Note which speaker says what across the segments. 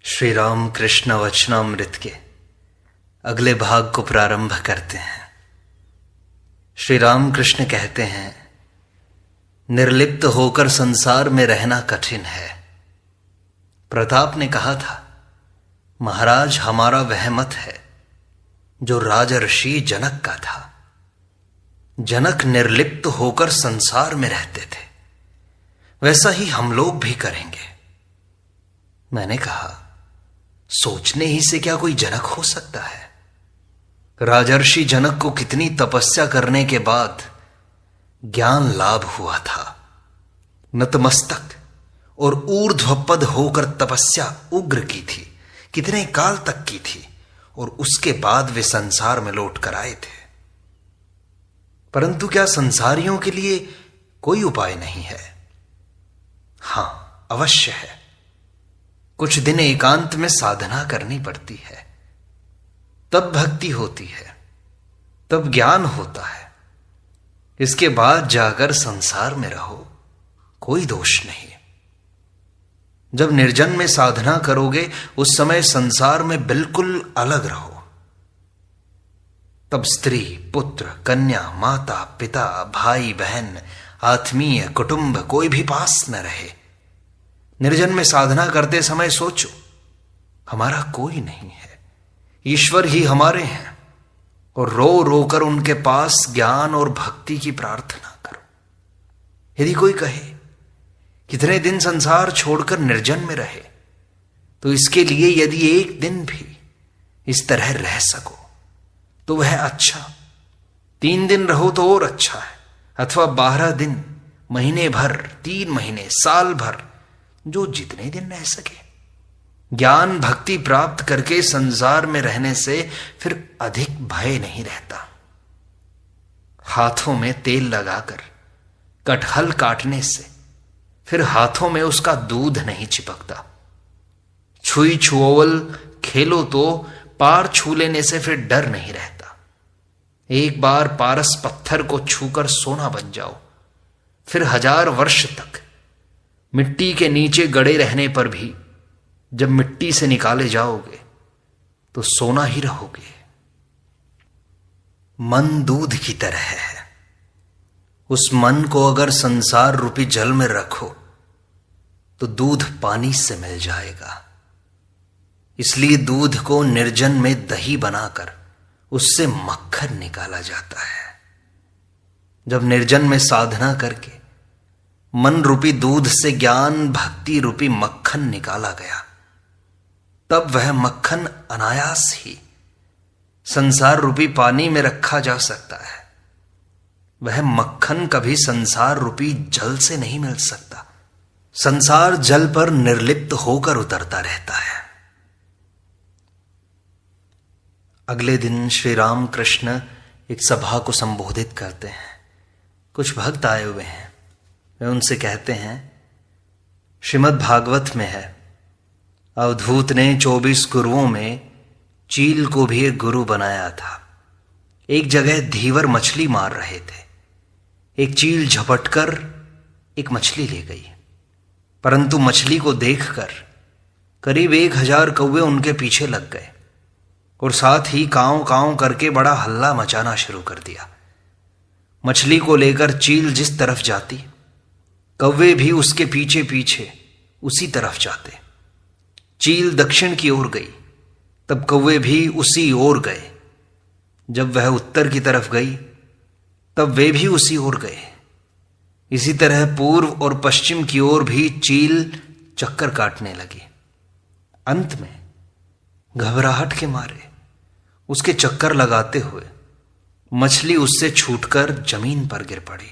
Speaker 1: श्री राम कृष्ण वचनामृत के अगले भाग को प्रारंभ करते हैं। श्री राम कृष्ण कहते हैं, निर्लिप्त होकर संसार में रहना कठिन है। प्रताप ने कहा था, महाराज हमारा वह मत है जो राजर्षि जनक का था। जनक निर्लिप्त होकर संसार में रहते थे, वैसा ही हम लोग भी करेंगे। मैंने कहा, सोचने ही से क्या कोई जनक हो सकता है? राजर्षि जनक को कितनी तपस्या करने के बाद ज्ञान लाभ हुआ था। नतमस्तक और ऊर्ध्वपद होकर तपस्या उग्र की थी, कितने काल तक की थी, और उसके बाद वे संसार में लौट कर आए थे। परंतु क्या संसारियों के लिए कोई उपाय नहीं है? हां, अवश्य है। कुछ दिन एकांत में साधना करनी पड़ती है, तब भक्ति होती है, तब ज्ञान होता है। इसके बाद जाकर संसार में रहो, कोई दोष नहीं। जब निर्जन में साधना करोगे उस समय संसार में बिल्कुल अलग रहो। तब स्त्री, पुत्र, कन्या, माता, पिता, भाई, बहन, आत्मीय, कुटुंब कोई भी पास न रहे। निर्जन में साधना करते समय सोचो, हमारा कोई नहीं है, ईश्वर ही हमारे हैं, और रो रो कर उनके पास ज्ञान और भक्ति की प्रार्थना करो। यदि कोई कहे कितने दिन संसार छोड़कर निर्जन में रहे, तो इसके लिए यदि एक दिन भी इस तरह रह सको तो वह अच्छा। 3 दिन रहो तो और अच्छा है, अथवा 12 दिन, महीने भर, 3 महीने, साल भर, जो जितने दिन रह सके। ज्ञान भक्ति प्राप्त करके संसार में रहने से फिर अधिक भय नहीं रहता। हाथों में तेल लगाकर कटहल काटने से फिर हाथों में उसका दूध नहीं चिपकता। छुई छुओल खेलो तो पार छू लेने से फिर डर नहीं रहता। एक बार पारस पत्थर को छूकर सोना बन जाओ, फिर 1000 वर्ष तक मिट्टी के नीचे गड़े रहने पर भी जब मिट्टी से निकाले जाओगे तो सोना ही रहोगे। मन दूध की तरह है। उस मन को अगर संसार रूपी जल में रखो तो दूध पानी से मिल जाएगा। इसलिए दूध को निर्जन में दही बनाकर उससे मक्खन निकाला जाता है। जब निर्जन में साधना करके मन रूपी दूध से ज्ञान भक्ति रूपी मक्खन निकाला गया, तब वह मक्खन अनायास ही संसार रूपी पानी में रखा जा सकता है। वह मक्खन कभी संसार रूपी जल से नहीं मिल सकता। संसार जल पर निर्लिप्त होकर उतरता रहता है। अगले दिन श्री राम कृष्ण एक सभा को संबोधित करते हैं। कुछ भक्त आए हुए हैं। वे उनसे कहते हैं, श्रीमद् भागवत में है, अवधूत ने 24 गुरुओं में चील को भी एक गुरु बनाया था। एक जगह धीवर मछली मार रहे थे। एक चील झपटकर एक मछली ले गई, परंतु मछली को देखकर करीब 1000 कौवे उनके पीछे लग गए और साथ ही कांव कांव करके बड़ा हल्ला मचाना शुरू कर दिया। मछली को लेकर चील जिस तरफ जाती, कौवे भी उसके पीछे पीछे उसी तरफ जाते। चील दक्षिण की ओर गई, तब कौवे भी उसी ओर गए। जब वह उत्तर की तरफ गई, तब वे भी उसी ओर गए। इसी तरह पूर्व और पश्चिम की ओर भी चील चक्कर काटने लगी। अंत में घबराहट के मारे उसके चक्कर लगाते हुए मछली उससे छूटकर जमीन पर गिर पड़ी।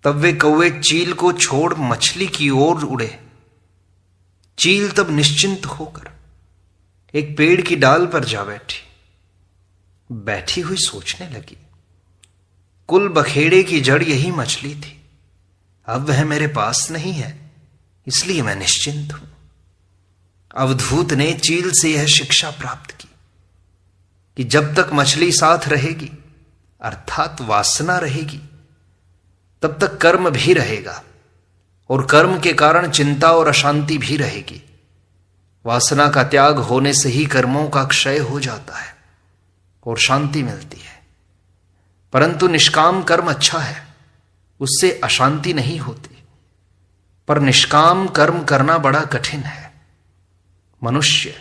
Speaker 1: तब वे कौवे चील को छोड़ मछली की ओर उड़े। चील तब निश्चिंत होकर एक पेड़ की डाल पर जा बैठी हुई सोचने लगी, कुल बखेड़े की जड़ यही मछली थी। अब वह मेरे पास नहीं है, इसलिए मैं निश्चिंत हूं। अवधूत ने चील से यह शिक्षा प्राप्त की कि जब तक मछली साथ रहेगी, अर्थात वासना रहेगी, तब तक कर्म भी रहेगा और कर्म के कारण चिंता और अशांति भी रहेगी। वासना का त्याग होने से ही कर्मों का क्षय हो जाता है और शांति मिलती है। परंतु निष्काम कर्म अच्छा है, उससे अशांति नहीं होती। पर निष्काम कर्म करना बड़ा कठिन है। मनुष्य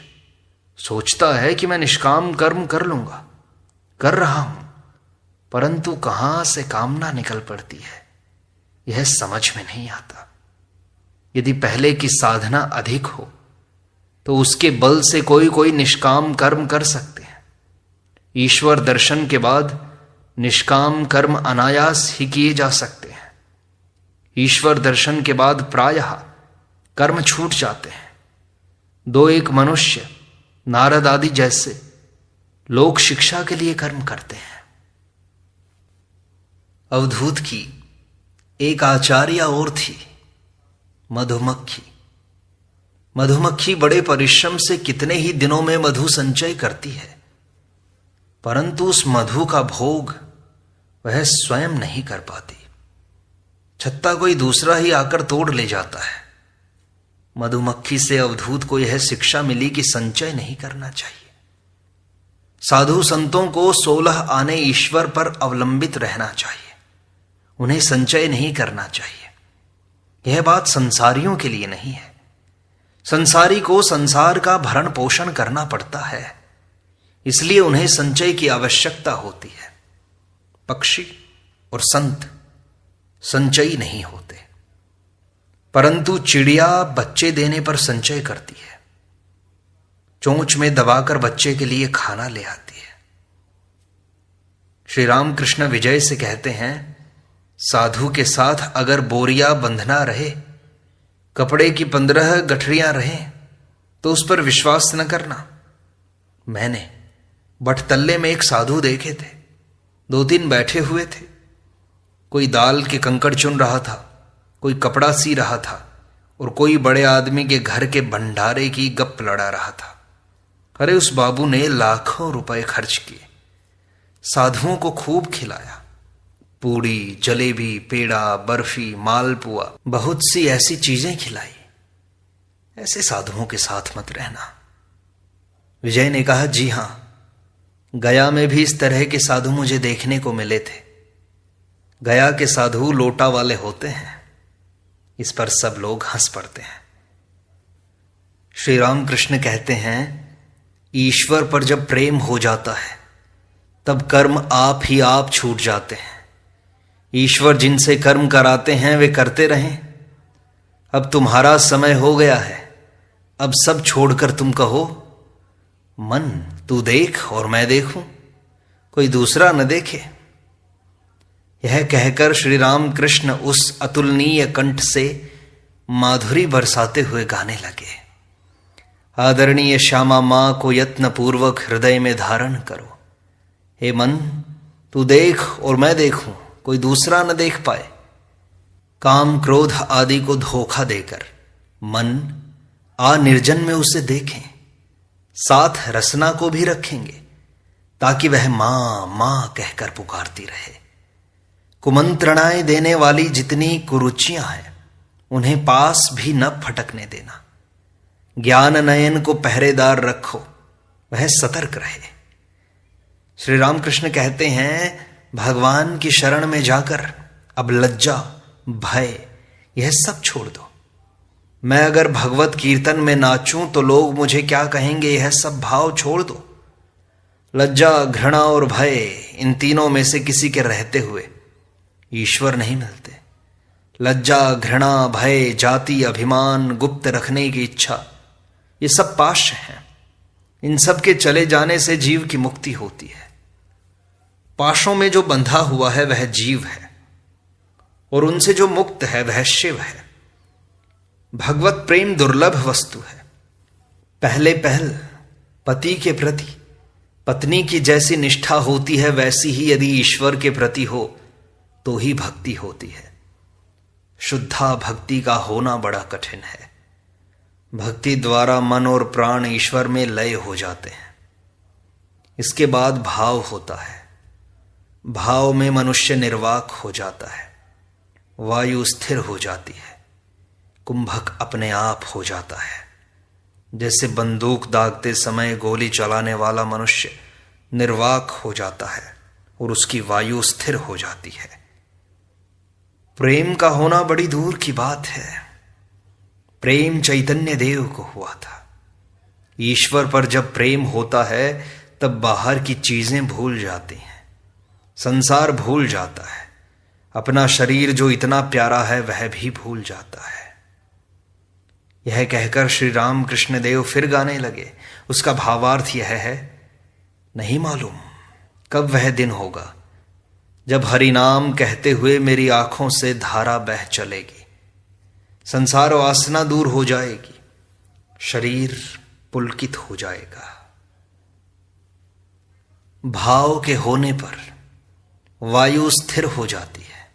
Speaker 1: सोचता है कि मैं निष्काम कर्म कर लूंगा, कर रहा हूं, परंतु कहां से कामना निकल पड़ती है यह समझ में नहीं आता। यदि पहले की साधना अधिक हो तो उसके बल से कोई कोई निष्काम कर्म कर सकते हैं। ईश्वर दर्शन के बाद निष्काम कर्म अनायास ही किए जा सकते हैं। ईश्वर दर्शन के बाद प्रायः कर्म छूट जाते हैं। दो एक मनुष्य नारद आदि जैसे लोक शिक्षा के लिए कर्म करते हैं। अवधूत की एक आचार्य और थी, मधुमक्खी। मधुमक्खी बड़े परिश्रम से कितने ही दिनों में मधु संचय करती है, परंतु उस मधु का भोग वह स्वयं नहीं कर पाती। छत्ता कोई दूसरा ही आकर तोड़ ले जाता है। मधुमक्खी से अवधूत को यह शिक्षा मिली कि संचय नहीं करना चाहिए। साधु संतों को 16 आने ईश्वर पर अवलंबित रहना चाहिए, उन्हें संचय नहीं करना चाहिए। यह बात संसारियों के लिए नहीं है। संसारी को संसार का भरण पोषण करना पड़ता है, इसलिए उन्हें संचय की आवश्यकता होती है। पक्षी और संत संचयी नहीं होते, परंतु चिड़िया बच्चे देने पर संचय करती है। चोंच में दबाकर बच्चे के लिए खाना ले आती है। श्री रामकृष्ण विजय से कहते हैं, साधु के साथ अगर बोरिया बंधना रहे, कपड़े की 15 गठरियां रहें, तो उस पर विश्वास न करना। मैंने बटतल्ले में एक साधु देखे थे, 2-3 बैठे हुए थे। कोई दाल के कंकड़ चुन रहा था, कोई कपड़ा सी रहा था, और कोई बड़े आदमी के घर के भंडारे की गप लड़ा रहा था। अरे उस बाबू ने लाखों रुपए खर्च किए, साधुओं को खूब खिलाया। पूड़ी, जलेबी, पेड़ा, बर्फी, मालपुआ, बहुत सी ऐसी चीजें खिलाई। ऐसे साधुओं के साथ मत रहना। विजय ने कहा, जी हां, गया में भी इस तरह के साधु मुझे देखने को मिले थे। गया के साधु लोटा वाले होते हैं। इस पर सब लोग हंस पड़ते हैं। श्री रामकृष्ण कहते हैं, ईश्वर पर जब प्रेम हो जाता है तब कर्म आप ही आप छूट जाते हैं। ईश्वर जिनसे कर्म कराते हैं वे करते रहें। अब तुम्हारा समय हो गया है, अब सब छोड़कर तुम कहो, मन तू देख और मैं देखूं, कोई दूसरा न देखे। यह कहकर श्री रामकृष्ण उस अतुलनीय कंठ से माधुरी बरसाते हुए गाने लगे। आदरणीय श्यामा मां को यत्न पूर्वक हृदय में धारण करो। हे मन तू देख और मैं देखूं, कोई दूसरा न देख पाए। काम क्रोध आदि को धोखा देकर मन आ निर्जन में उसे देखें, साथ रसना को भी रखेंगे, ताकि वह मां मां कहकर पुकारती रहे। कुमंत्रणाएं देने वाली जितनी कुरुचियां हैं उन्हें पास भी न फटकने देना। ज्ञान नयन को पहरेदार रखो, वह सतर्क रहे। श्री रामकृष्ण कहते हैं, भगवान की शरण में जाकर अब लज्जा, भय यह सब छोड़ दो। मैं अगर भगवत कीर्तन में नाचूं तो लोग मुझे क्या कहेंगे, यह सब भाव छोड़ दो। लज्जा, घृणा और भय, इन तीनों में से किसी के रहते हुए ईश्वर नहीं मिलते। लज्जा, घृणा, भय, जाति, अभिमान, गुप्त रखने की इच्छा, ये सब पाश हैं। इन सब के चले जाने से जीव की मुक्ति होती है। पाशों में जो बंधा हुआ है वह जीव है, और उनसे जो मुक्त है वह शिव है। भगवत प्रेम दुर्लभ वस्तु है। पहले पहल पति के प्रति पत्नी की जैसी निष्ठा होती है, वैसी ही यदि ईश्वर के प्रति हो तो ही भक्ति होती है। शुद्धा भक्ति का होना बड़ा कठिन है। भक्ति द्वारा मन और प्राण ईश्वर में लय हो जाते हैं। इसके बाद भाव होता है। भाव में मनुष्य निर्वाक हो जाता है, वायु स्थिर हो जाती है, कुंभक अपने आप हो जाता है, जैसे बंदूक दागते समय गोली चलाने वाला मनुष्य निर्वाक हो जाता है और उसकी वायु स्थिर हो जाती है। प्रेम का होना बड़ी दूर की बात है। प्रेम चैतन्य देव को हुआ था। ईश्वर पर जब प्रेम होता है तब बाहर की चीजें भूल जाती हैं, संसार भूल जाता है, अपना शरीर जो इतना प्यारा है वह भी भूल जाता है। यह कहकर श्री राम कृष्ण देव फिर गाने लगे। उसका भावार्थ यह है, नहीं मालूम कब वह दिन होगा जब हरि नाम कहते हुए मेरी आंखों से धारा बह चलेगी, संसार वासना दूर हो जाएगी, शरीर पुलकित हो जाएगा। भाव के होने पर वायु स्थिर हो जाती है।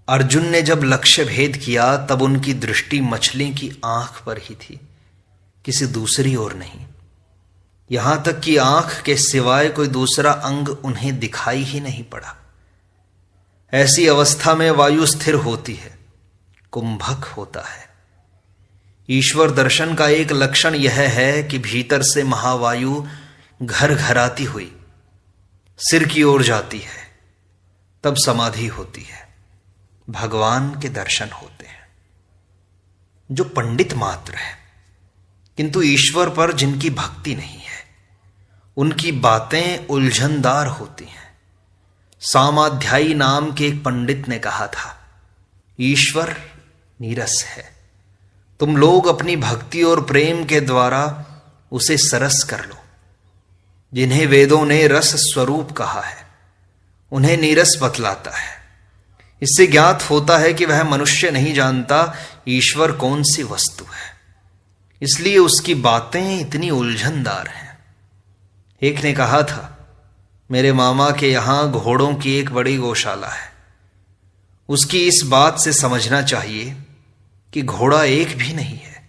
Speaker 1: अर्जुन ने जब लक्ष्य भेद किया तब उनकी दृष्टि मछली की आंख पर ही थी, किसी दूसरी ओर नहीं। यहां तक कि आंख के सिवाय कोई दूसरा अंग उन्हें दिखाई ही नहीं पड़ा। ऐसी अवस्था में वायु स्थिर होती है, कुंभक होता है। ईश्वर दर्शन का एक लक्षण यह है कि भीतर से महावायु घर घराती हुई सिर की ओर जाती है, तब समाधि होती है, भगवान के दर्शन होते हैं। जो पंडित मात्र है किंतु ईश्वर पर जिनकी भक्ति नहीं है, उनकी बातें उलझनदार होती हैं। सामाध्यायी नाम के एक पंडित ने कहा था, ईश्वर नीरस है, तुम लोग अपनी भक्ति और प्रेम के द्वारा उसे सरस कर लो। जिन्हें वेदों ने रस स्वरूप कहा है उन्हें नीरस बतलाता है। इससे ज्ञात होता है कि वह मनुष्य नहीं जानता ईश्वर कौन सी वस्तु है, इसलिए उसकी बातें इतनी उलझनदार हैं। एक ने कहा था, मेरे मामा के यहां घोड़ों की एक बड़ी गौशाला है। उसकी इस बात से समझना चाहिए कि घोड़ा एक भी नहीं है,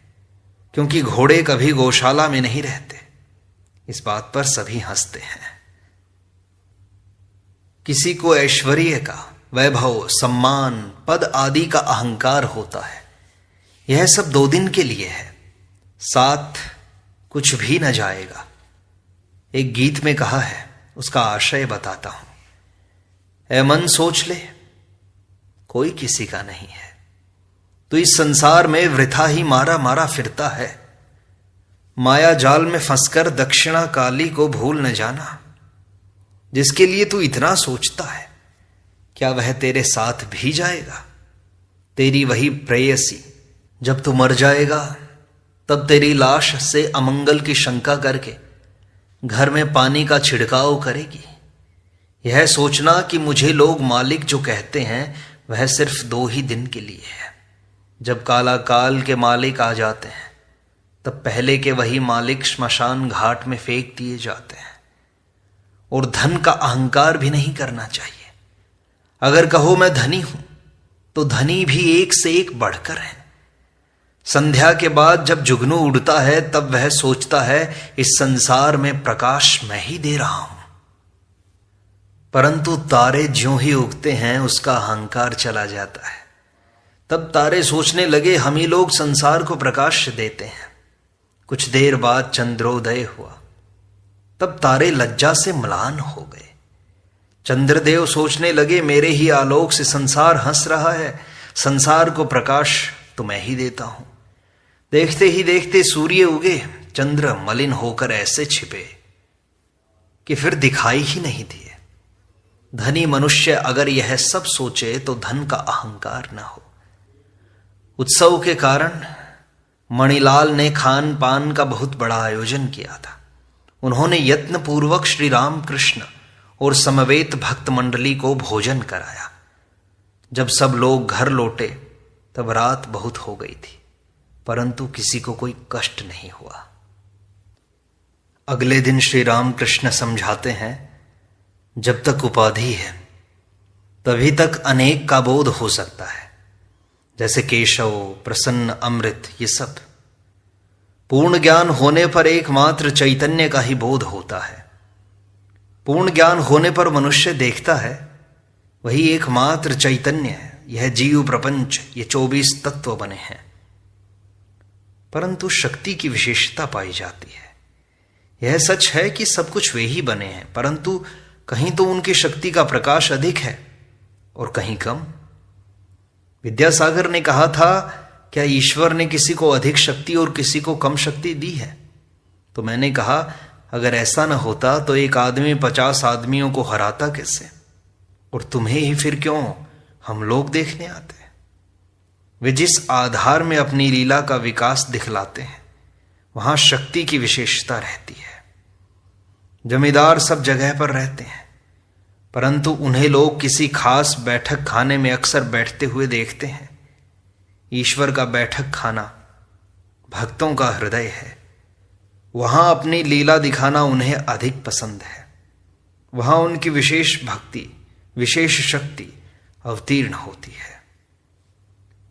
Speaker 1: क्योंकि घोड़े कभी गौशाला में नहीं रहते। इस बात पर सभी हंसते हैं। किसी को ऐश्वर्य का, वैभव, सम्मान, पद आदि का अहंकार होता है। यह सब 2 दिन के लिए है, साथ कुछ भी न जाएगा। एक गीत में कहा है, उसका आशय बताता हूं। ऐ मन सोच ले, कोई किसी का नहीं है, तो इस संसार में वृथा ही मारा मारा फिरता है। माया जाल में फंसकर दक्षिणा काली को भूल न जाना। जिसके लिए तू इतना सोचता है, क्या वह तेरे साथ भी जाएगा? तेरी वही प्रेयसी जब तू मर जाएगा तब तेरी लाश से अमंगल की शंका करके घर में पानी का छिड़काव करेगी। यह सोचना कि मुझे लोग मालिक जो कहते हैं वह सिर्फ 2 ही दिन के लिए है। जब काला काल के मालिक आ जाते हैं तब पहले के वही मालिक श्मशान घाट में फेंक दिए जाते हैं। और धन का अहंकार भी नहीं करना चाहिए। अगर कहो मैं धनी हूं तो धनी भी एक से एक बढ़कर है। संध्या के बाद जब जुगनू उड़ता है तब वह सोचता है इस संसार में प्रकाश मैं ही दे रहा हूं, परंतु तारे ज्यों ही उगते हैं उसका अहंकार चला जाता है। तब तारे सोचने लगे हम ही लोग संसार को प्रकाश देते हैं। कुछ देर बाद चंद्रोदय हुआ, तब तारे लज्जा से म्लान हो गए। चंद्रदेव सोचने लगे मेरे ही आलोक से संसार हंस रहा है, संसार को प्रकाश तो मैं ही देता हूं। देखते ही देखते सूर्य उगे, चंद्र मलिन होकर ऐसे छिपे कि फिर दिखाई ही नहीं दिए। धनी मनुष्य अगर यह सब सोचे तो धन का अहंकार न हो। उत्सव के कारण मणिलाल ने खान पान का बहुत बड़ा आयोजन किया था। उन्होंने यत्न पूर्वक श्री राम कृष्ण और समवेत भक्त मंडली को भोजन कराया। जब सब लोग घर लौटे तब रात बहुत हो गई थी, परंतु किसी को कोई कष्ट नहीं हुआ। अगले दिन श्री राम कृष्ण समझाते हैं, जब तक उपाधि है तभी तक अनेक का बोध हो सकता है, जैसे केशव, प्रसन्न, अमृत, ये सब। पूर्ण ज्ञान होने पर एकमात्र चैतन्य का ही बोध होता है। पूर्ण ज्ञान होने पर मनुष्य देखता है वही एकमात्र चैतन्य है। यह जीव प्रपंच, ये 24 तत्व बने हैं। परंतु शक्ति की विशेषता पाई जाती है। यह सच है कि सब कुछ वे ही बने हैं, परंतु कहीं तो उनकी शक्ति का प्रकाश अधिक है और कहीं कम। विद्यासागर ने कहा था, क्या ईश्वर ने किसी को अधिक शक्ति और किसी को कम शक्ति दी है? तो मैंने कहा, अगर ऐसा न होता तो एक आदमी 50 आदमियों को हराता कैसे? और तुम्हें ही फिर क्यों हम लोग देखने आते हैं? वे जिस आधार में अपनी लीला का विकास दिखलाते हैं, वहां शक्ति की विशेषता रहती है। जमींदार सब जगह पर रहते हैं, परंतु उन्हें लोग किसी खास बैठक खाने में अक्सर बैठते हुए देखते हैं। ईश्वर का बैठक खाना भक्तों का हृदय है। वहां अपनी लीला दिखाना उन्हें अधिक पसंद है। वहां उनकी विशेष भक्ति, विशेष शक्ति अवतीर्ण होती है।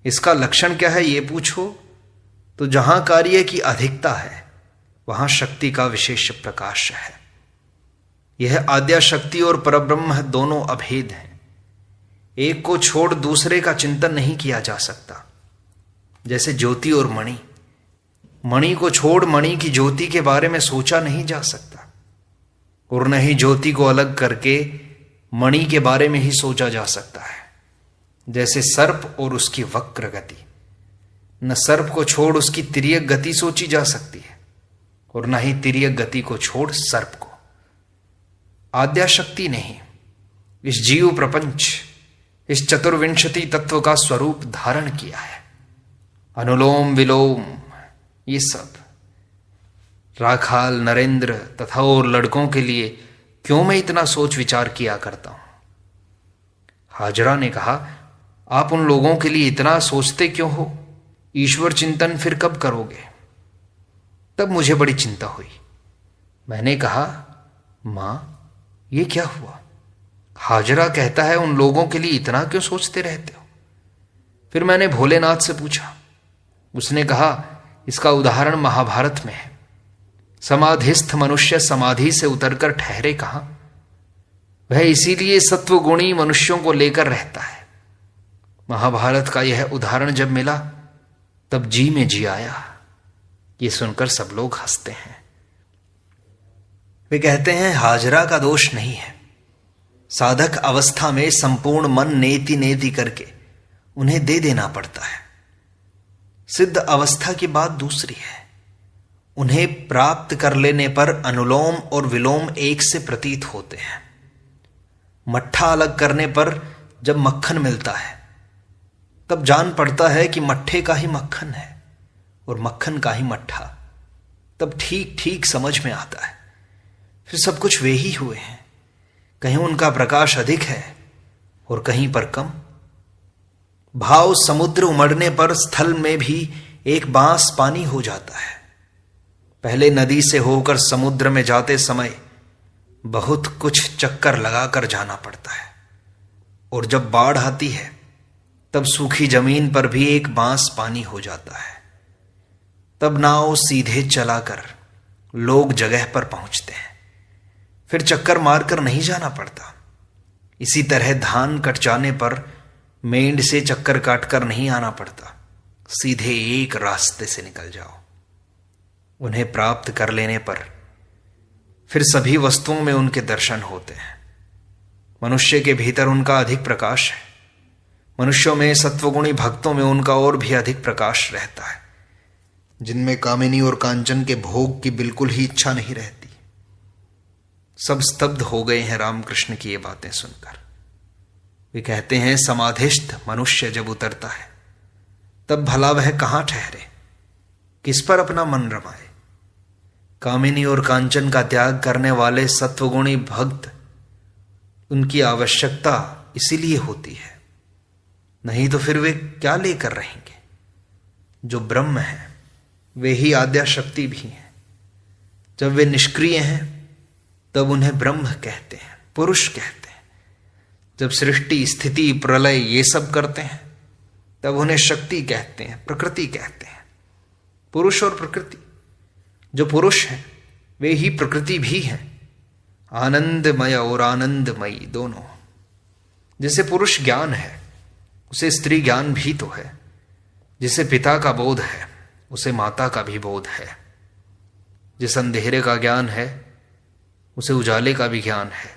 Speaker 1: इसका लक्षण क्या है ये पूछो तो जहां कार्य की अधिकता है वहां शक्ति का विशेष प्रकाश है। यह आद्या शक्ति और परब्रह्म दोनों अभेद हैं। एक को छोड़ दूसरे का चिंतन नहीं किया जा सकता। जैसे ज्योति और मणि, मणि को छोड़ मणि की ज्योति के बारे में सोचा नहीं जा सकता, और न ही ज्योति को अलग करके मणि के बारे में ही सोचा जा सकता है। जैसे सर्प और उसकी वक्र गति, न सर्प को छोड़ उसकी तिर्यक गति सोची जा सकती है, और न ही तिर्यक गति को छोड़ सर्प को। आद्या शक्ति ने ही इस जीव प्रपंच, इस चतुर्विंशति तत्व का स्वरूप धारण किया है। अनुलोम विलोम, ये सब राखाल, नरेंद्र तथा और लड़कों के लिए क्यों मैं इतना सोच विचार किया करता हूं? हाजरा ने कहा, आप उन लोगों के लिए इतना सोचते क्यों हो? ईश्वर चिंतन फिर कब करोगे? तब मुझे बड़ी चिंता हुई। मैंने कहा, मां ये क्या हुआ? हाजरा कहता है उन लोगों के लिए इतना क्यों सोचते रहते हो? फिर मैंने भोलेनाथ से पूछा। उसने कहा, इसका उदाहरण महाभारत में है। समाधिस्थ मनुष्य समाधि से उतरकर ठहरे कहां? वह इसीलिए सत्वगुणी मनुष्यों को लेकर रहता है। महाभारत का यह उदाहरण जब मिला तब जी में जी आया। ये सुनकर सब लोग हंसते हैं। वे कहते हैं, हाजरा का दोष नहीं है। साधक अवस्था में संपूर्ण मन नेति नेति करके उन्हें दे देना पड़ता है। सिद्ध अवस्था की बात दूसरी है। उन्हें प्राप्त कर लेने पर अनुलोम और विलोम एक से प्रतीत होते हैं। मट्ठा अलग करने पर जब मक्खन मिलता है तब जान पड़ता है कि मट्ठे का ही मक्खन है और मक्खन का ही मट्ठा। तब ठीक ठीक समझ में आता है। फिर सब कुछ वे ही हुए हैं। कहीं उनका प्रकाश अधिक है और कहीं पर कम। भाव समुद्र उमड़ने पर स्थल में भी एक बांस पानी हो जाता है। पहले नदी से होकर समुद्र में जाते समय बहुत कुछ चक्कर लगाकर जाना पड़ता है, और जब बाढ़ आती है तब सूखी जमीन पर भी एक बांस पानी हो जाता है। तब नाव सीधे चलाकर लोग जगह पर पहुंचते हैं। फिर चक्कर मारकर नहीं जाना पड़ता। इसी तरह धान कट जाने पर मेंढ से चक्कर काटकर नहीं आना पड़ता। सीधे एक रास्ते से निकल जाओ। उन्हें प्राप्त कर लेने पर फिर सभी वस्तुओं में उनके दर्शन होते हैं। मनुष्य के भीतर उनका अधिक प्रकाश है। मनुष्यों में, सत्वगुणी भक्तों में उनका और भी अधिक प्रकाश रहता है, जिनमें कामिनी और कांचन के भोग की बिल्कुल ही इच्छा नहीं रहती। सब स्तब्ध हो गए हैं रामकृष्ण की ये बातें सुनकर। वे कहते हैं, समाधिस्थ मनुष्य जब उतरता है तब भला वह कहां ठहरे, किस पर अपना मन रमाए? कामिनी और कांचन का त्याग करने वाले सत्वगुणी भक्त, उनकी आवश्यकता इसीलिए होती है, नहीं तो फिर वे क्या लेकर रहेंगे? जो ब्रह्म है वे ही आद्या शक्ति भी हैं। जब वे निष्क्रिय हैं तब उन्हें ब्रह्म कहते हैं, पुरुष कहते हैं। जब सृष्टि, स्थिति, प्रलय ये सब करते हैं तब उन्हें शक्ति कहते हैं, प्रकृति कहते हैं। पुरुष और प्रकृति, जो पुरुष है वे ही प्रकृति भी हैं। आनंदमय और आनंदमयी दोनों। जिसे पुरुष ज्ञान है उसे स्त्री ज्ञान भी तो है। जिसे पिता का बोध है उसे माता का भी बोध है। जिस अंधेरे का ज्ञान है उसे उजाले का भी ज्ञान है।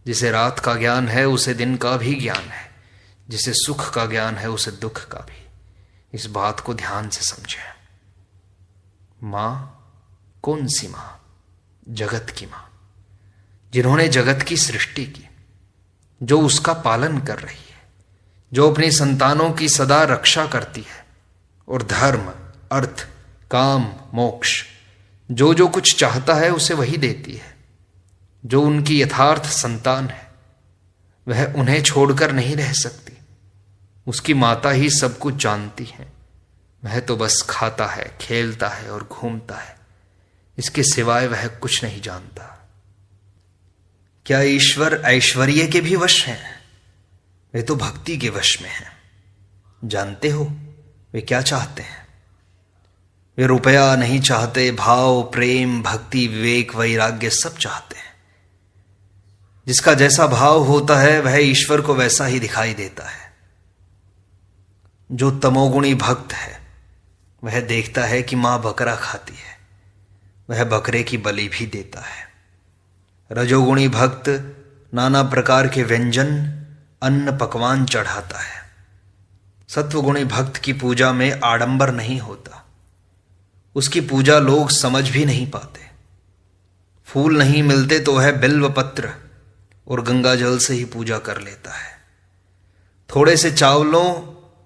Speaker 1: जिसे रात का ज्ञान है उसे दिन का भी ज्ञान है। जिसे सुख का ज्ञान है उसे दुख का भी। इस बात को ध्यान से समझें। मां कौन सी मां? जगत की मां, जिन्होंने जगत की सृष्टि की, जो उसका पालन कर रही है, जो अपनी संतानों की सदा रक्षा करती है और धर्म, अर्थ, काम, मोक्ष जो जो कुछ चाहता है उसे वही देती है। जो उनकी यथार्थ संतान है वह उन्हें छोड़कर नहीं रह सकती। उसकी माता ही सब कुछ जानती है। वह तो बस खाता है, खेलता है और घूमता है। इसके सिवाय वह कुछ नहीं जानता। क्या ईश्वर ऐश्वर्य के भी वश हैं? वे तो भक्ति के वश में हैं। जानते हो वे क्या चाहते हैं? वे रुपया नहीं चाहते, भाव, प्रेम, भक्ति, विवेक, वैराग्य सब चाहते हैं। जिसका जैसा भाव होता है वह ईश्वर को वैसा ही दिखाई देता है। जो तमोगुणी भक्त है वह देखता है कि मां बकरा खाती है, वह बकरे की बलि भी देता है। रजोगुणी भक्त नाना प्रकार के व्यंजन, अन्न, पकवान चढ़ाता है। सत्वगुणी भक्त की पूजा में आडंबर नहीं होता। उसकी पूजा लोग समझ भी नहीं पाते। फूल नहीं मिलते तो वह बिल्व पत्र और गंगा जल से ही पूजा कर लेता है। थोड़े से चावलों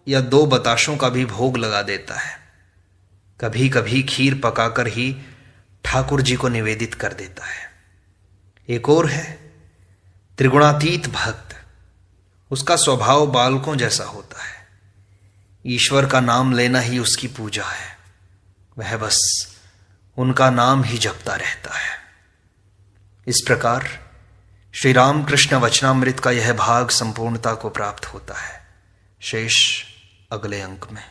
Speaker 1: या 2 बताशों का भी भोग लगा देता है। कभी कभी खीर पकाकर ही ठाकुर जी को निवेदित कर देता है। एक और है त्रिगुणातीत भक्त। उसका स्वभाव बालकों जैसा होता है। ईश्वर का नाम लेना ही उसकी पूजा है। वह बस उनका नाम ही जपता रहता है। इस प्रकार श्री रामकृष्ण वचनामृत का यह भाग संपूर्णता को प्राप्त होता है। शेष अगले अंक में।